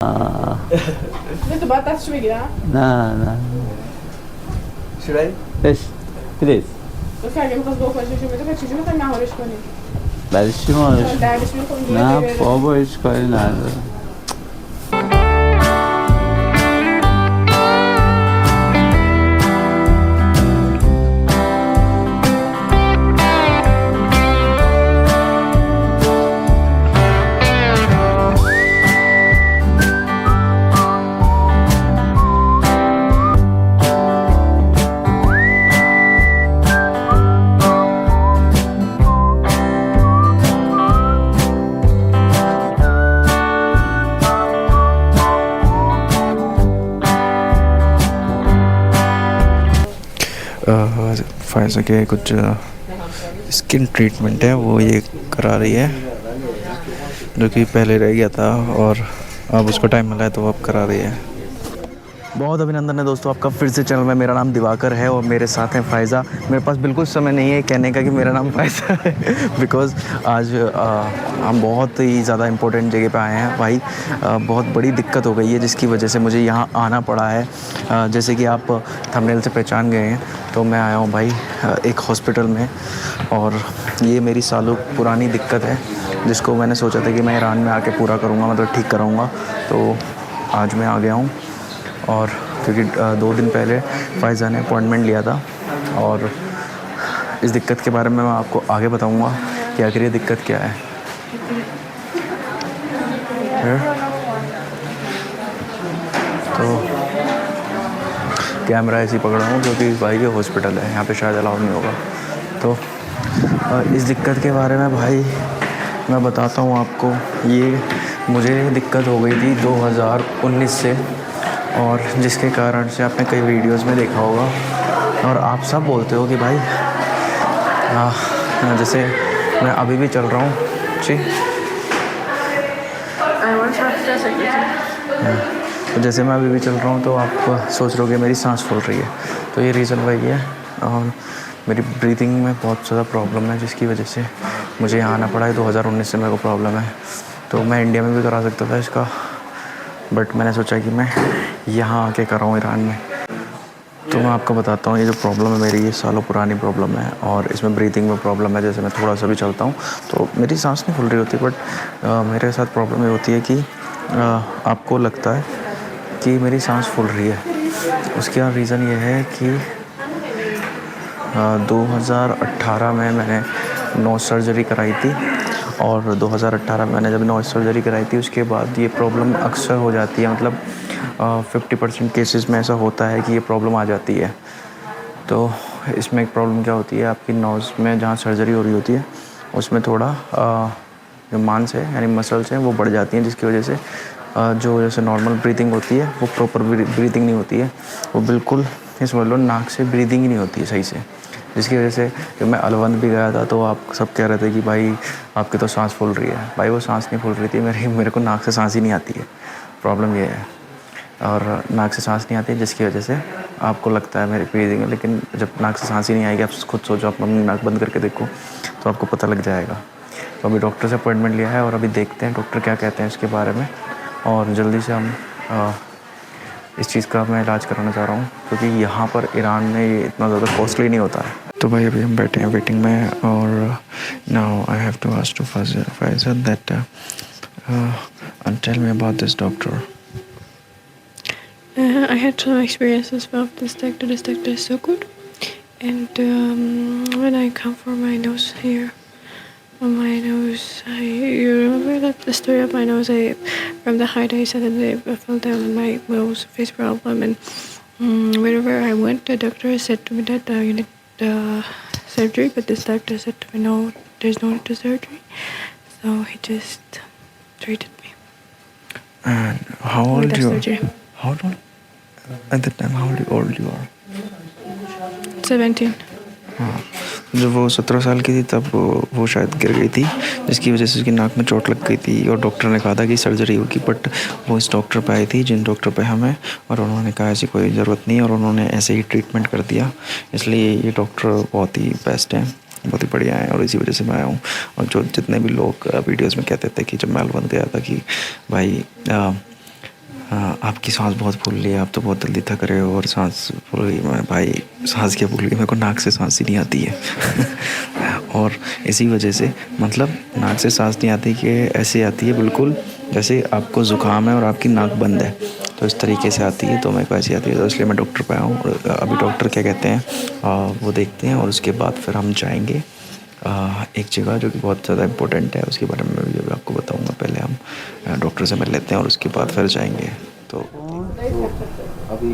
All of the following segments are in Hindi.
Muito batata esmigrada. No, no. Should I? Yes, please. Dostlarım kız bu koşu şimdi de çocuğu da ne horiş koni. Belki Derviş mi koni? na pobo escolhe nada. Faiza के कुछ स्किन ट्रीटमेंट है वो ये करा रही है, जो कि पहले रह गया था और अब उसको टाइम मिला है तो अब करा रही है। बहुत अभिनंदन है दोस्तों आपका फिर से चैनल में। मेरा नाम दिवाकर है और मेरे साथ हैं फ़ायज़ा। मेरे पास बिल्कुल समय नहीं है कहने का कि मेरा नाम फ़ायज़ा है बिकॉज़ आज हम बहुत ही ज़्यादा इम्पोर्टेंट जगह पे आए हैं भाई। बहुत बड़ी दिक्कत हो गई है जिसकी वजह से मुझे यहाँ आना पड़ा है। जैसे कि आप थंबनेल से पहचान गए हैं तो मैं आया हूँ भाई एक हॉस्पिटल में, और ये मेरी सालों पुरानी दिक्कत है जिसको मैंने सोचा था कि मैं ईरान में आके पूरा करूँगा, मतलब ठीक कराऊँगा। तो आज मैं आ गया हूँ, और क्योंकि 2 दिन पहले फ़ायज़ा ने अपॉइंटमेंट लिया था, और इस दिक्कत के बारे में मैं आपको आगे बताऊंगा कि आखिर ये दिक्कत क्या है। तो कैमरा ऐसे ही पकड़ा हूँ क्योंकि भाई ये हॉस्पिटल है, यहाँ पे शायद अलाउ नहीं होगा। तो इस दिक्कत के बारे में भाई मैं बताता हूँ आपको। ये मुझे दिक्कत हो गई थी 2019 से, और जिसके कारण से आपने कई वीडियोस में देखा होगा, और आप सब बोलते हो कि भाई जैसे मैं अभी भी चल रहा हूँ जी, तो जैसे मैं अभी भी चल रहा हूँ तो आप सोच रहे हो कि मेरी सांस फूल रही है, तो ये रीज़न वही है। और मेरी ब्रीथिंग में बहुत ज़्यादा प्रॉब्लम है जिसकी वजह से मुझे यहाँ आना पड़ा है। 2019 से मेरे को प्रॉब्लम है, तो मैं इंडिया में भी करा सकता था इसका, बट मैंने सोचा कि मैं यहाँ आके कराऊँ ईरान में। तो मैं आपको बताता हूँ ये जो प्रॉब्लम है मेरी, ये सालों पुरानी प्रॉब्लम है, और इसमें ब्रीथिंग में प्रॉब्लम है। जैसे मैं थोड़ा सा भी चलता हूँ तो मेरी सांस नहीं खुल रही होती, बट मेरे साथ प्रॉब्लम ये होती है कि आपको लगता है कि मेरी सांस फूल रही है। उसका रीज़न ये है कि 2018 में मैंने नोज़ सर्जरी कराई थी, और 2018 में मैंने जब नोज़ सर्जरी कराई थी उसके बाद ये प्रॉब्लम अक्सर हो जाती है, मतलब 50% केसेस में ऐसा होता है कि ये प्रॉब्लम आ जाती है। तो इसमें एक प्रॉब्लम क्या होती है, आपकी नोज़ में जहाँ सर्जरी हो रही होती है उसमें थोड़ा जो मांस है यानी मसल्स हैं वो बढ़ जाती हैं, जिसकी वजह से जो जैसे नॉर्मल ब्रीथिंग होती है वो प्रॉपर ब्रीथिंग नहीं होती है, वो बिल्कुल समझ लो नाक से ब्रीदिंग ही नहीं होती है सही से। जिसकी वजह से जब मैं अलवंद भी गया था तो आप सब कह रहे थे कि भाई आपकी तो सांस फूल रही है। भाई वो सांस नहीं फूल रही थी, मेरे को नाक से सांस ही नहीं आती है, प्रॉब्लम ये है। और नाक से सांस नहीं आती है जिसकी वजह से आपको लगता है मेरी ब्रीदिंग है, लेकिन जब नाक से सांस ही नहीं आएगी, आप खुद सोचो, आप अपनी नाक बंद करके देखो तो आपको पता लग जाएगा। तो अभी डॉक्टर से अपॉइंटमेंट लिया है और अभी देखते हैं डॉक्टर क्या कहते हैं इसके बारे में, और जल्दी से हम इस चीज़ का मैं इलाज कराना चाह रहा हूँ, क्योंकि यहाँ पर ईरान में ये इतना ज़्यादा कॉस्टली नहीं होता है। तो भाई अभी हम बैठे हैं वेटिंग में, और now I have to ask to Faiza that tell me about this doctor. I had some experiences with this doctor. This doctor is so good. And when I come for my nose here, on my nose, you remember that the story of my nose? From the height, I suddenly fell down on my nose, face problem, and wherever I went, the doctor said to me that you need surgery. But this doctor said to me, no, there's no need to surgery. So he just treated me. And how old you are? Surgery. How old? At the time, how old you are? 17. हाँ, जब वो 17 साल की थी तब वो शायद गिर गई थी, जिसकी वजह से उसकी नाक में चोट लग गई थी, और डॉक्टर ने कहा था कि सर्जरी होगी। बट वो इस डॉक्टर पे आई थी जिन डॉक्टर पे हमें, और उन्होंने कहा ऐसी कोई ज़रूरत नहीं, और उन्होंने ऐसे ही ट्रीटमेंट कर दिया। इसलिए ये डॉक्टर बहुत ही बेस्ट हैं, बहुत ही बढ़िया है, और इसी वजह से मैं आया हूँ। और जो जितने भी लोग वीडियोज़ में कहते थे कि जब मैं अलवंद गया था कि भाई हाँ, आपकी सांस बहुत फूल रही है, आप तो बहुत जल्दी थक रहे हो और सांस फूल रही है। मैं भाई सांस क्या फूल रही है, मेरे को नाक से सांस ही नहीं आती है और इसी वजह से मतलब नाक से सांस नहीं आती कि ऐसे आती है बिल्कुल जैसे आपको ज़ुकाम है और आपकी नाक बंद है, तो इस तरीके से आती है। तो मेरे को ऐसी आती है, तो इसलिए मैं डॉक्टर पे आया हूँ। अभी डॉक्टर क्या कहते हैं वो देखते हैं और उसके बाद फिर हम जाएंगे एक जगह जो कि बहुत ज़्यादा इम्पोर्टेंट है, उसके बारे में भी अभी आपको बताऊंगा। पहले हम डॉक्टर से मिल लेते हैं और उसके बाद फिर जाएंगे। तो अभी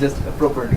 just property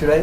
should I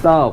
Stop.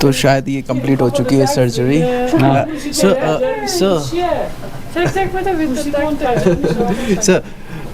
तो शायद ये कंप्लीट हो चुकी है surgery. Sir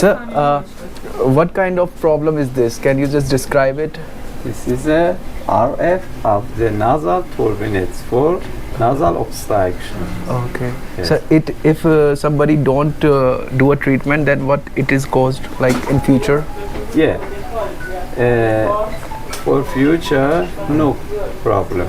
sir what kind of problem is this, can you just describe it? This is a RF of the nasal turbinates for nasal obstruction. Okay. Yes. So if somebody don't do a treatment, then what it is caused like in future? Yeah. For future, no problem.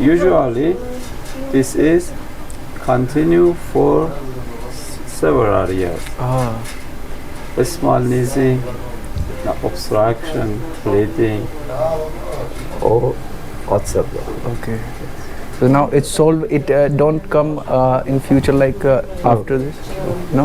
usually this is continue for several years. Small sneezing, obstruction, bleeding, or whatsoever. Okay. So now it's solved. It don't come in future like after this. No.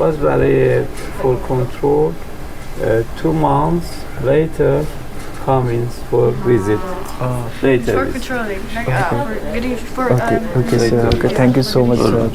Was very full control. 2 months later, comes for visit. Later. for controlling like for getting for Okay, sir. Okay, thank you so much, sir.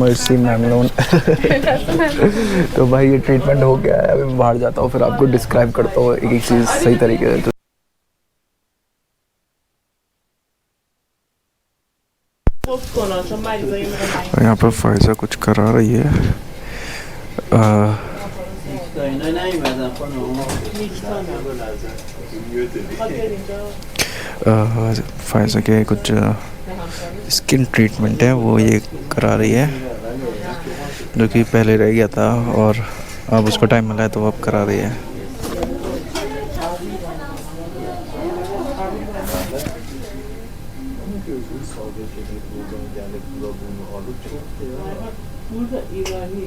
मर्सी मैमलोन। तो भाई ये ट्रीटमेंट हो गया है, अभी मैं बाहर जाता हूँ फिर आपको डिस्क्राइब करता हूँ एक एक चीज़ सही तरीके से। यहाँ पर फायजा कुछ करा रही है। फायजा के कुछ स्किन ट्रीटमेंट है वो ये करा रही है, जो कि पहले रह गया था और अब उसको टाइम मिला है तो अब करा रही है। Burada İrani,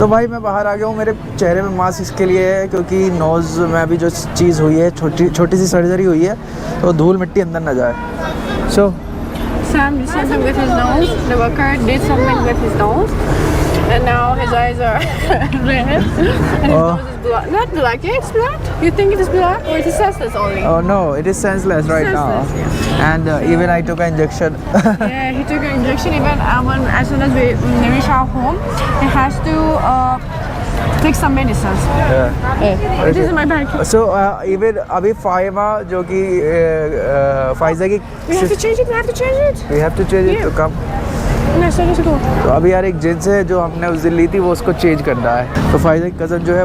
तो भाई मैं बाहर आ गया हूँ, मेरे चेहरे में मास्क इसके लिए है क्योंकि नोज़ में अभी जो चीज़ हुई है, छोटी सी सर्जरी हुई है, तो धूल मिट्टी अंदर ना जाए। सो Sam did something with his nose. The worker did something with his nose, and now his eyes are red, and his nose is black. Not black. Yeah, it's black. You think it is black, or it is senseless only? oh no, it is senseless right Senseless, now. And even I took an injection. Yeah, he took an injection even as soon as we reach our home. He has to take some medicines. It is in my bag. So even अभी फाइमा जो कि फाइजा की We have to change it. We have to change it. we have to change it to come. No, so let's go. तो अभी यार एक जींस है जो हमने उस दिन ली थी, वो उसको चेंज करना है। तो फाइजा की कज़न जो है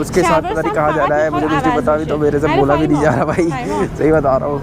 उसके साथ पता नहीं कहाँ जाना है, मुझे कुछ नहीं पता अभी, तो मेरे से बोला भी नहीं जा रहा भाई, सही बता रहा हूँ।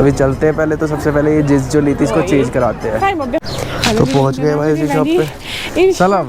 अभी चलते हैं, पहले तो सबसे पहले ये जींस जो ली थी इसको चेंज कराते हैं। तो पहुँच गए भाई उसी शॉप पे। सलाम।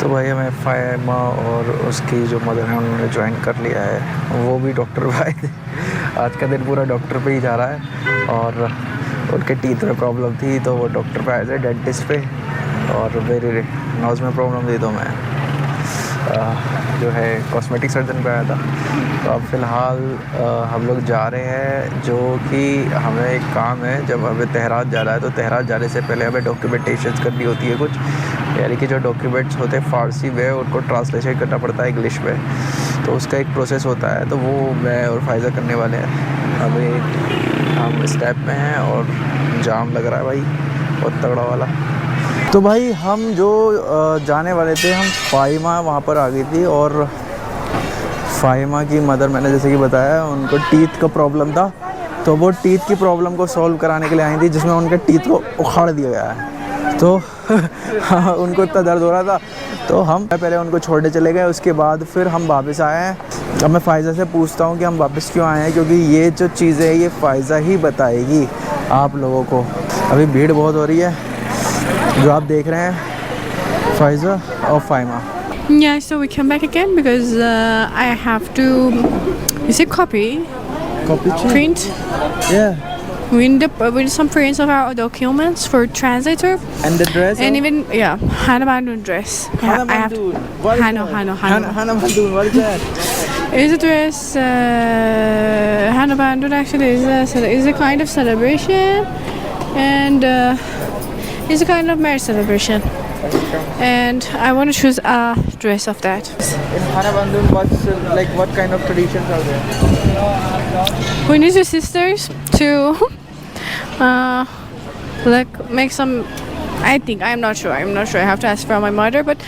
तो भाई हमें फाइमा और उसकी जो मदर है उन्होंने ज्वाइन कर लिया है, वो भी डॉक्टर भाई थे। आज का दिन पूरा डॉक्टर पे ही जा रहा है, और उनके टीथ में प्रॉब्लम थी तो वो डॉक्टर पे आए थे, डेंटिस्ट पे, और मेरे नोज़ में प्रॉब्लम थी तो मैं जो है कॉस्मेटिक सर्जन पे आया था। तो अब फ़िलहाल हम लोग जा रहे हैं, जो कि हमें एक काम है, जब हमें तेहरात जाना है तो तेहरात जाने से पहले हमें डॉक्यूमेंटेशन करनी होती है कुछ, यानी कि जो डॉक्यूमेंट्स होते हैं फ़ारसी में उनको ट्रांसलेशन करना पड़ता है इंग्लिश में, तो उसका एक प्रोसेस होता है, तो वो मैं और फायज़ा करने वाले हैं। अभी हम स्टेप में हैं और जाम लग रहा है भाई बहुत तगड़ा वाला। तो भाई हम जो जाने वाले थे, हम फाइमा वहाँ पर आ गई थी, और फाइमा की मदर मैंने जैसे कि बताया उनको टीथ का प्रॉब्लम था, तो वो टीथ की प्रॉब्लम को सॉल्व कराने के लिए आई थी, जिसमें उनके टीथ को उखाड़ दिया गया है। तो उनको इतना दर्द हो रहा था, तो हम पहले उनको छोड़ने चले गए, उसके बाद फिर हम वापस आए हैं। अब मैं फ़ायज़ा से पूछता हूँ कि हम वापस क्यों आए हैं, क्योंकि ये जो चीज़ें ये फ़ायज़ा ही बताएगी आप लोगों को। अभी भीड़ बहुत हो रही है, जो आप देख रहे हैं फ़ायज़ा और Faima. Yeah, so we came back again because I have to, you say copy, print. Yeah. We need some prints of our documents for translator. And the dress. And even Hannah Bandoon dress. Hannah I have to. Bandoon. What is Hannah that? Hannah Bandoon. What is that? It's a dress. Hannah Bandoon actually is a kind of celebration, and it's a kind of marriage celebration. And I want to choose a dress of that. In Hannah Bandoon, what kind of traditions are there? We need your sisters to make some. I think I'm not sure. I have to ask from my mother, but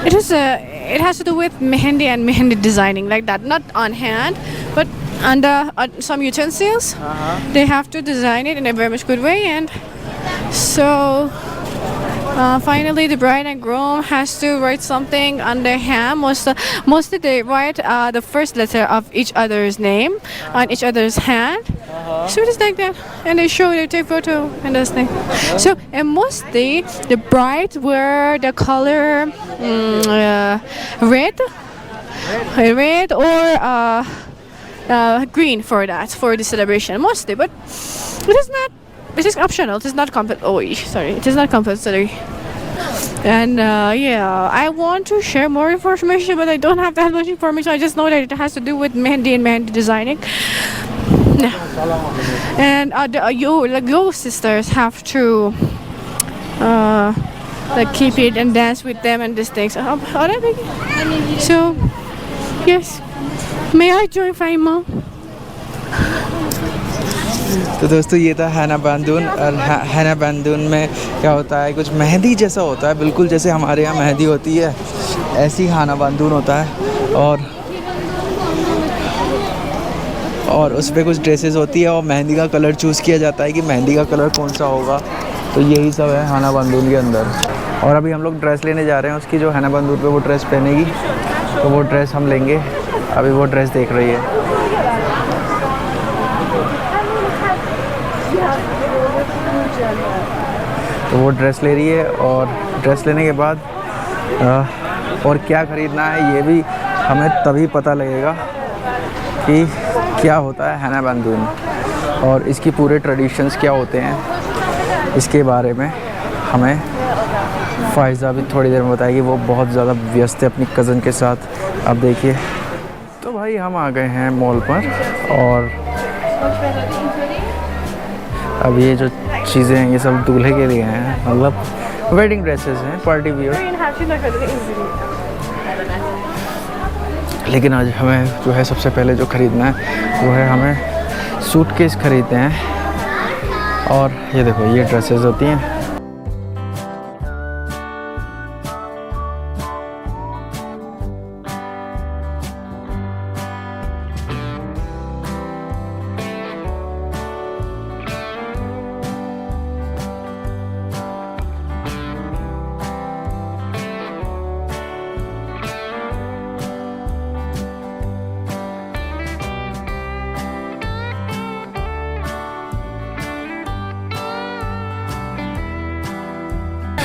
it has to do with mehendi and mehendi designing like that, not on hand, but under some utensils. They have to design it in a very much good way, and so. Finally, the bride and groom has to write something on their hand. Mostly they write the first letter of each other's name on each other's hand. So it is like that, and they show, they take photo and this thing. So and mostly the bride wear the color red or green for the celebration mostly, but it is not. It is optional. It is not It is not compulsory. And I want to share more information, but I don't have that much information. I just know that it has to do with mehendi and mehendi designing. And your sisters have to keep it and dance with them and these things. So yes, may I join Faima? तो दोस्तों ये था हैना बांदून, और हैना बांदून में क्या होता है, कुछ मेहंदी जैसा होता है, बिल्कुल जैसे हमारे यहाँ मेहंदी होती है ऐसी हैना बांदून होता है, और उस पर कुछ ड्रेसेस होती है और मेहंदी का कलर चूज़ किया जाता है कि मेहंदी का कलर कौन सा होगा। तो यही सब है हैना बांदून के अंदर। और अभी हम लोग ड्रेस लेने जा रहे हैं उसकी, जो हैना बांदून पे वो ड्रेस पहनेगी, तो वो ड्रेस हम लेंगे। अभी वो ड्रेस देख रही है। तो वो ड्रेस ले रही है, और ड्रेस लेने के बाद और क्या ख़रीदना है ये भी हमें तभी पता लगेगा कि क्या होता है हैना बंधून और इसकी पूरे ट्रेडिशंस क्या होते हैं। इसके बारे में हमें फ़ायज़ा भी थोड़ी देर में बताएगी, वो बहुत ज़्यादा व्यस्त है अपनी कज़न के साथ। अब देखिए तो भाई हम आ गए हैं मॉल पर और अब ये जो चीज़ें हैं ये सब दूल्हे के लिए हैं, मतलब वेडिंग ड्रेसेस हैं, पार्टी वियर। लेकिन आज हमें जो है सबसे पहले जो ख़रीदना है वो है हमें सूटकेस ख़रीदते हैं। और ये देखो ये ड्रेसेस होती हैं।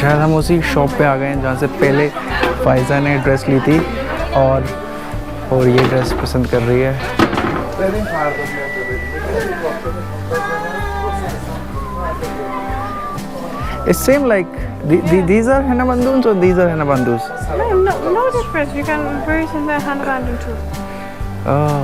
शायद हम उसी शॉप पे आ गए हैं जहाँ से पहले फ़ायज़ा ने ड्रेस ली थी और ये ड्रेस पसंद कर रही है। It's same like these are henna bandhans or these are henna bandhus? No difference. You can wear it in the henna bandung too. Oh.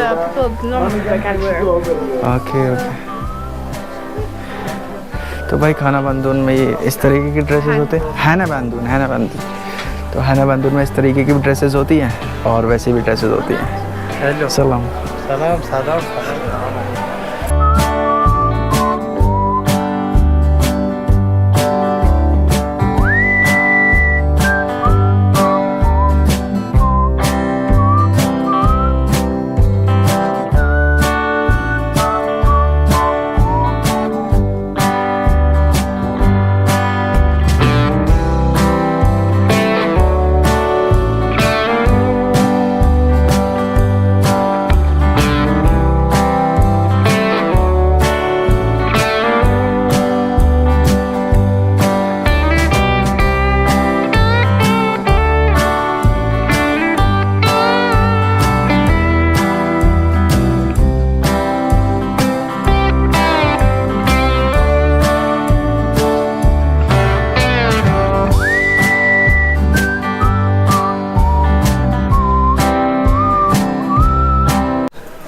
The people normally can wear. Okay. तो भाई खाना बंधून में ये इस तरीके की ड्रेसेस होते हैं। हैना बंधून तो हैना बंधून में इस तरीके की भी ड्रेसेस होती हैं और वैसी भी ड्रेसेस होती हैं। हेलो सलाम सलाम।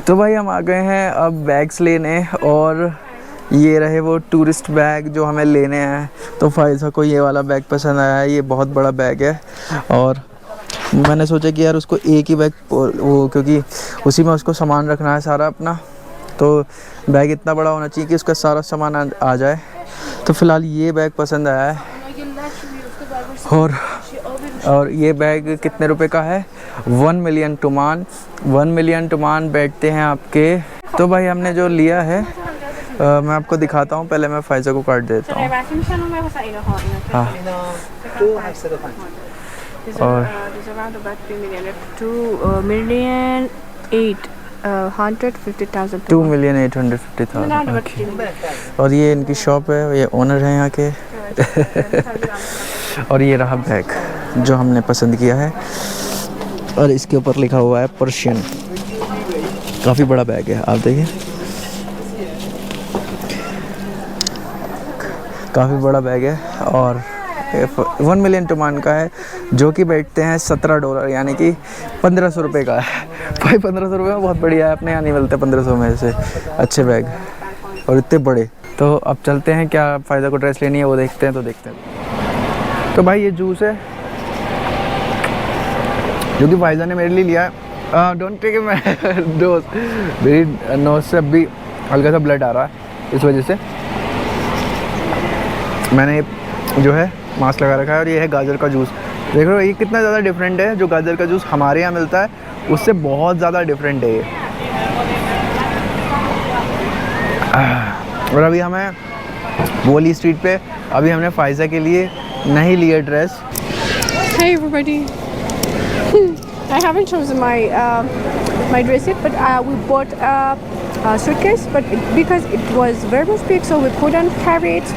तो भाई हम आ गए हैं अब बैग्स लेने और ये रहे वो टूरिस्ट बैग जो हमें लेने हैं। तो फ़ायज़ा को ये वाला बैग पसंद आया है, ये बहुत बड़ा बैग है और मैंने सोचा कि यार उसको एक ही बैग वो क्योंकि उसी में उसको सामान रखना है सारा अपना, तो बैग इतना बड़ा होना चाहिए कि उसका सारा सामान आ जाए। तो फ़िलहाल ये बैग पसंद आया है और ये बैग कितने रुपए का है? 1 मिलियन टुमान। 1 मिलियन टुमान बैठते हैं आपके। तो भाई हमने जो लिया है मैं आपको दिखाता हूँ, पहले मैं फ़ायज़ा को काट देता हूँ। हाँ और 2,850,000 और ये इनकी शॉप है, ये ओनर है यहाँ के। और ये रहा बैग जो हमने पसंद किया है और इसके ऊपर लिखा हुआ है पर्शियन। काफ़ी बड़ा बैग है, आप देखिए काफ़ी बड़ा बैग है और 1 मिलियन टुमान का है जो कि बैठते हैं $17 यानी कि 1500 रुपये का है। भाई 1500 रुपये में बहुत बढ़िया है, अपने यहाँ नहीं मिलते 1500 में से अच्छे बैग और इतने बड़े। तो अब चलते हैं, क्या फ़ायदा को ड्रेस लेनी है वो देखते हैं। तो भाई ये जूस है जो कि फ़ायज़ा ने मेरे लिए लिया है। डोंट टेक इट डोज, मेरी नोज़ से अभी हल्का सा ब्लड आ रहा है, इस वजह से मैंने जो है मास्क लगा रखा है। और ये है गाजर का जूस, देख रहे हो ये कितना ज़्यादा डिफरेंट है। जो गाजर का जूस हमारे यहाँ मिलता है उससे बहुत ज़्यादा डिफरेंट है ये। और अभी हमें वॉली स्ट्रीट पे अभी हमने फ़ायज़ा के लिए नहीं लिया dress. Hey everybody. I haven't chosen my dress yet, but we bought suitcase, but because it was very much big, so we couldn't carry it.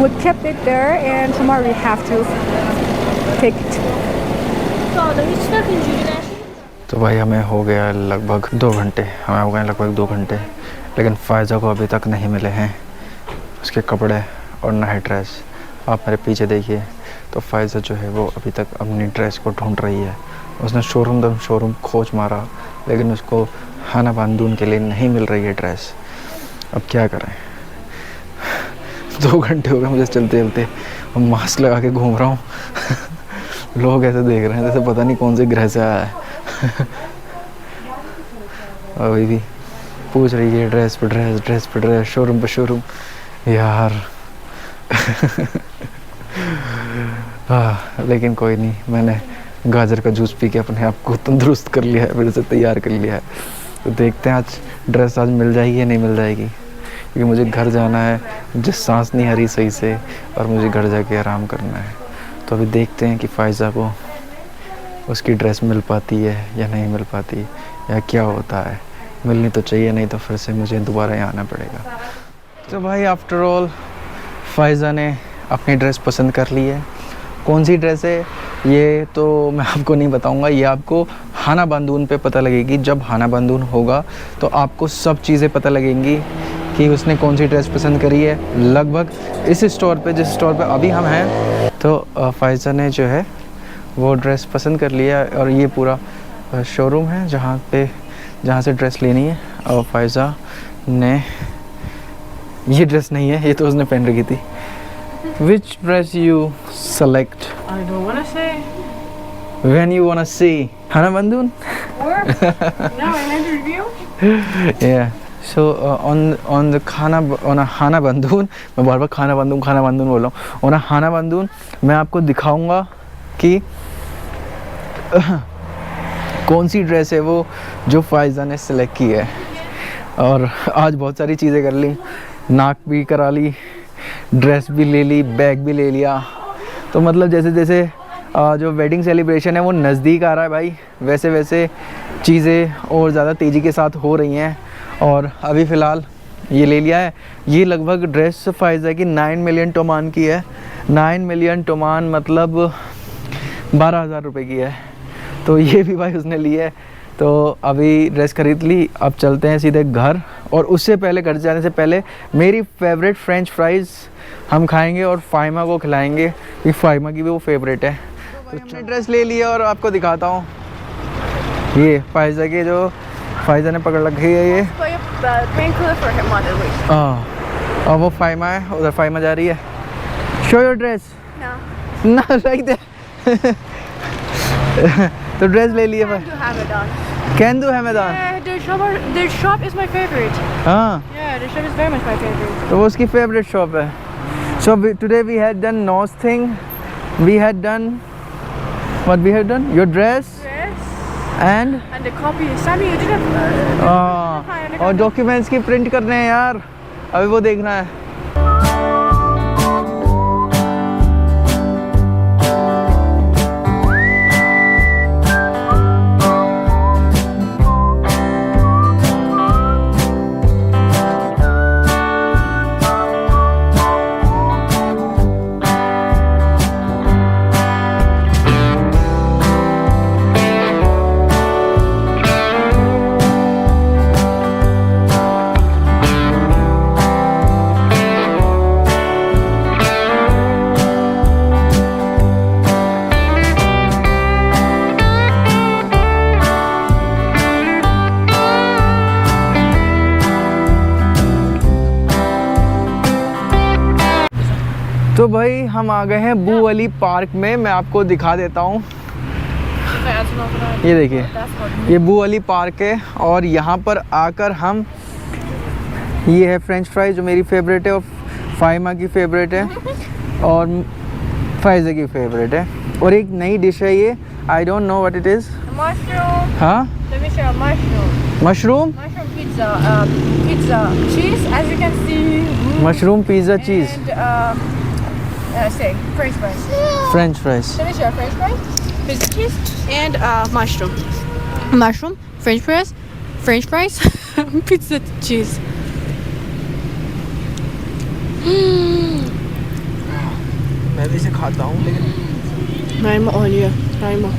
We kept it there, and tomorrow we have to take it. तो भाई हमें हो गया लगभग 2 घंटे, हमें हो गए लगभग 2 घंटे, लेकिन फ़ायज़ा को अभी तक नहीं मिले हैं उसके कपड़े और नाइट ड्रेस। आप मेरे पीछे देखिए, तो फ़ायज़ा जो है वो अभी तक अपनी ड्रेस को ढूंढ रही है। उसने शोरूम खोज मारा, लेकिन उसको हाना बांदून के लिए नहीं मिल रही है ड्रेस। अब क्या करें? 2 घंटे हो गए मुझे चलते चलते, और मास्क लगा के घूम रहा हूँ। लोग ऐसे देख रहे हैं जैसे पता नहीं कौन से ग्रह से आया है। अभी भी पूछ रही है ड्रेस पे ड्रेस, शोरूम पे शोरूम यार। लेकिन कोई नहीं, मैंने गाजर का जूस पी के अपने आप को तंदुरुस्त कर लिया है, फिर से तैयार कर लिया है। तो देखते हैं आज ड्रेस आज मिल जाएगी या नहीं मिल जाएगी, क्योंकि मुझे घर जाना है, मुझे सांस नहीं आ रही सही से, और मुझे घर जाके आराम करना है। तो अभी देखते हैं कि फ़ायज़ा को उसकी ड्रेस मिल पाती है या नहीं मिल पाती, या क्या होता है। मिलनी तो चाहिए, नहीं तो फिर से मुझे दोबारा यहाँ आना पड़ेगा। तो भाई आफ्टर ऑल फ़ायज़ा ने अपनी ड्रेस पसंद कर ली है। कौन सी ड्रेस है ये तो मैं आपको नहीं बताऊंगा, ये आपको हाना बांदून पे पता लगेगी। जब हाना बांदून होगा तो आपको सब चीज़ें पता लगेंगी कि उसने कौन सी ड्रेस पसंद करी है। लगभग इस स्टोर पे, जिस स्टोर पे अभी हम हैं, तो फ़ायज़ा ने जो है वो ड्रेस पसंद कर लिया, और ये पूरा शोरूम है जहाँ से ड्रेस लेनी है। और फ़ायज़ा ने, ये ड्रेस नहीं है, ये तो उसने पहन रखी थी। Which dress you select? I don't want to say. When you wanna see Hana Bandun? Or no, I need to review. Yeah. So on the Hana Bandun, मैं बार-बार खाना बंदून बोल रहा हूँ। On a Hana Bandun मैं आपको दिखाऊंगा कि कौन सी ड्रेस है वो जो फ़ायज़ा ने सेलेक्ट की है। और आज बहुत सारी चीज़ें कर ली, नाक भी करा ली, ड्रेस भी ले ली, बैग भी ले लिया। तो मतलब जैसे जैसे जो वेडिंग सेलिब्रेशन है वो नज़दीक आ रहा है भाई, वैसे वैसे चीज़ें और ज़्यादा तेज़ी के साथ हो रही हैं। और अभी फ़िलहाल ये ले लिया है। ये लगभग ड्रेस फ़ायज़ा की 9 मिलियन टोमान की है। 9 मिलियन टोमान मतलब 12,000 रुपये की है। तो ये भी भाई उसने ली है। तो अभी ड्रेस खरीद ली, अब चलते हैं सीधे घर। और उससे पहले, घर जाने से पहले, मेरी फेवरेट फ्रेंच फ्राइज़ हम खाएंगे और फ़ाहिमा को खिलाएंगे, क्योंकि फ़ाहिमा की भी वो फेवरेट है। तो हमने ड्रेस ले लिया और आपको दिखाता हूँ। ये फ़ायज़ा के जो फ़ायज़ा ने पकड़ रखी है ये। हाँ, और वो फ़ाहिमा है, उधर फ़ाहिमा जा रही है। Show your dress. ना राइट देयर। तो ड्रेस ले लिए भाई। Can do Hamadan. Yeah, their shop is my favorite. हाँ, Yeah, their shop is very much my favorite. तो वो उसकी फेवरेट शॉप है। So today we had done nose thing. We had done what we had done? Your dress Dress and and the copy. Sammy, you didn't. और डॉक्यूमेंट्स की प्रिंट करने हैं यार, अभी वो देखना है। तो भाई हम आ गए हैं बू अली पार्क में। मैं आपको दिखा देता हूँ, ये देखिए, ये बू अली पार्क है। और यहाँ पर आकर हम, ये है फ्रेंच फ्राइज जो मेरी फेवरेट है और फ़ाहिमा की फेवरेट है और फ़ायज़ा की फेवरेट है। और एक नई डिश है ये, I don't know what it is. Mushroom. हाँ, Let me show you mushroom. Mushroom Mushroom pizza cheese, as you can see. Mushroom pizza cheese Say French fries. French fries. Let me show you French fries, pizza cheese, and mushroom. Mushroom, French fries, pizza cheese. मैं भी इसे खाता हूँ लेकिन Nein, mal Olje. Nein, mal.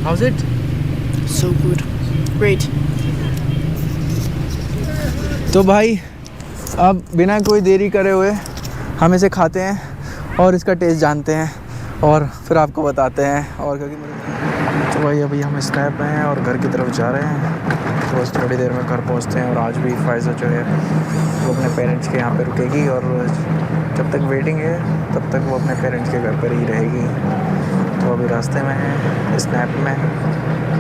House it So gut. Great. तो भाई अब बिना कोई देरी करे हुए हम इसे खाते हैं और इसका टेस्ट जानते हैं और फिर आपको बताते हैं। और क्योंकि मुझे तो भाई अभी हम स्नैप में हैं और घर की तरफ जा रहे हैं, तो बस थोड़ी देर में घर पहुंचते हैं। और आज भी फ़ायज़ा जो है वो अपने पेरेंट्स के यहाँ पे रुकेगी और जब तक वेटिंग है तब तक वो अपने पेरेंट्स के घर पर ही रहेगी। तो अभी रास्ते में हैं स्नैप में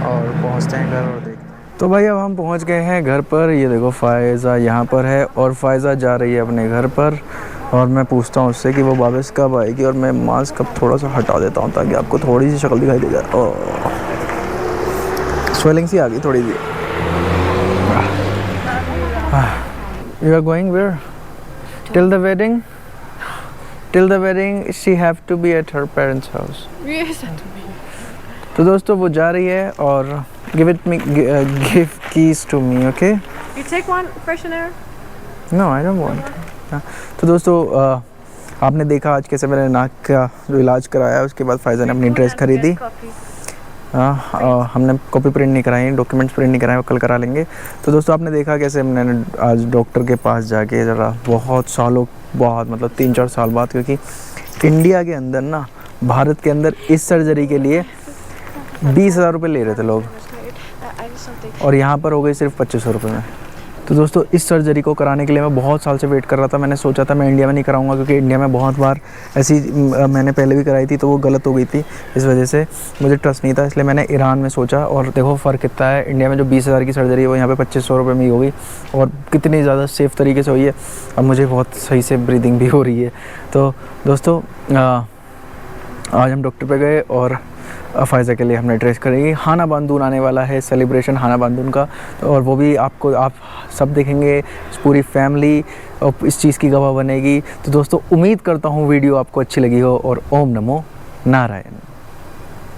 और पहुँचते हैं घर और देखते हैं। तो भाई अब हम पहुंच गए हैं घर पर। ये देखो फ़ायज़ा यहाँ पर है और फ़ायज़ा जा रही है अपने घर पर। और मैं पूछता हूँ उससे कि वो वापस कब आएगी, और मैं मास्क अब थोड़ा सा हटा देता हूँ ताकि आपको थोड़ी सी शक्ल दिखाई दे जाए। स्वेलिंग सी आ गई थोड़ी सी। You are going where? Till the wedding? Till the wedding she have to be at her parents house. Yes. तो दोस्तों वो जा रही है और give keys to me, okay? You take one, freshener. No, I don't want. तो दोस्तों आपने देखा आज कैसे मैंने नाक का जो इलाज कराया, उसके बाद फ़ायज़ा ने अपनी ड्रेस खरीदी। हमने कॉपी प्रिंट नहीं कराई, डॉक्यूमेंट्स प्रिंट नहीं कराए, वो कल करा लेंगे। तो दोस्तों आपने देखा कैसे मैंने आज डॉक्टर के पास जाके ज़रा बहुत मतलब 3-4 साल बाद, क्योंकि इंडिया के अंदर ना, भारत के अंदर इस सर्जरी के लिए 20,000 रुपये ले रहे थे लोग और यहाँ पर हो गई सिर्फ 2500 रुपये में। तो दोस्तों इस सर्जरी को कराने के लिए मैं बहुत साल से वेट कर रहा था। मैंने सोचा था मैं इंडिया में नहीं कराऊंगा, क्योंकि इंडिया में बहुत बार ऐसी मैंने पहले भी कराई थी तो वो गलत हो गई थी, इस वजह से मुझे ट्रस्ट नहीं था। इसलिए मैंने ईरान में सोचा और देखो फ़र्क कितना है। इंडिया में जो 20,000 की सर्जरी है वो यहाँ पे 2500 रुपये में ही होगी और कितनी ज़्यादा सेफ़ तरीके से हुई है। अब मुझे बहुत सही से ब्रीदिंग भी हो रही है। तो दोस्तों आज हम डॉक्टर पे गए और फ़ायज़ा के लिए हमने ड्रेस करेंगे। हाना बांदून आने वाला है, सेलिब्रेशन हाना बांदून का, और वो भी आप सब देखेंगे, पूरी फैमिली इस चीज़ की गवाह बनेगी। तो दोस्तों उम्मीद करता हूँ वीडियो आपको अच्छी लगी हो और ओम नमो नारायण।